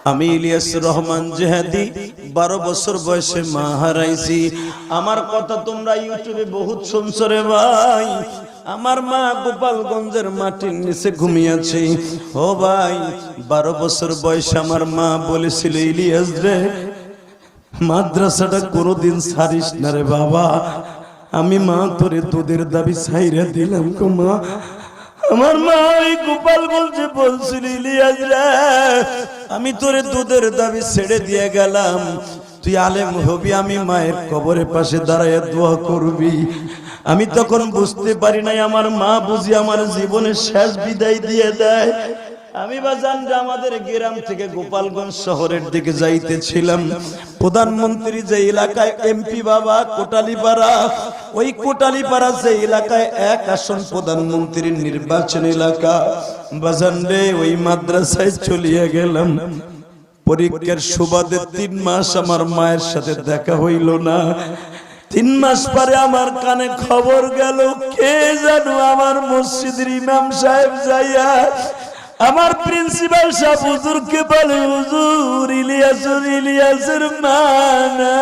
আমি ইলিয়াস রহমান জেহাদি 12 বছর বয়সে মা হারাইছি। আমার কথা তোমরা ইউটিউবে বহুত শুনছো রে ভাই। আমার মা গোপালগঞ্জের মাটির নিচে ঘুমিয়েছে। ও ভাই, 12 বছর বয়সে আমার মা বলেছিল, ইলিয়াস রে, মাদ্রাসাটা কোনোদিন ছাড়িস না রে বাবা। আমি মা তোরে দুধের দাবি ছাইরা দিলাম গো মা। আমার মা ওই গোপালগঞ্জে বলছিল, ইলিয়াস রে, আমি তোরে দুধের দাবি ছেড়ে দিয়ে গেলাম, তুই আলেম হবি, আমি মায়ের কবরের পাশে দাঁড়ায় দোয়া করবি। আমি তখন বুঝতে পারি নাই, আমার মা বুঝি আমার জীবনের শেষ বিদায় দিয়ে দেয়। আমি বাজান আমাদের গ্রাম থেকে গোপালগঞ্জ শহরের দিকে যাইতেছিলাম। প্রধানমন্ত্রী যে এলাকায় এমপি বাবা কোটালীপাড়া, ওই কোটালীপাড়া যে এলাকায় এক আসন প্রধানমন্ত্রীর নির্বাচন এলাকা, বাজান রে, ওই মাদ্রাসায় চলিয়ে গেলাম। পরীক্ষার সুবাদে 3 মাস আমার মায়ের সাথে দেখা হইল না। 3 মাস পরে আমার কানে খবর গেল, কে জানো আমার মসজিদের ইমাম সাহেব যাইয়া আমার প্রিন্সিপাল সাহেব হুজুরকে বলে, হুজুর, ইলিয়াসের মা না।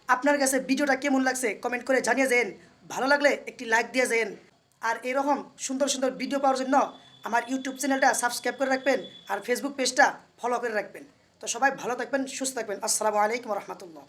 আপনার কাছে ভিডিওটা কেমন লাগছে কমেন্ট করে জানিয়ে যান। ভালো লাগলে একটি লাইক দিয়ে যান। আর এরকম সুন্দর সুন্দর ভিডিও পাওয়ার জন্য আমার ইউটিউব চ্যানেলটা সাবস্ক্রাইব করে রাখবেন আর ফেসবুক পেজটা ফলো করে রাখবেন। তো সবাই ভালো থাকবেন, সুস্থ থাকবেন। আসসালামু আলাইকুম রহমতুল্লাহ।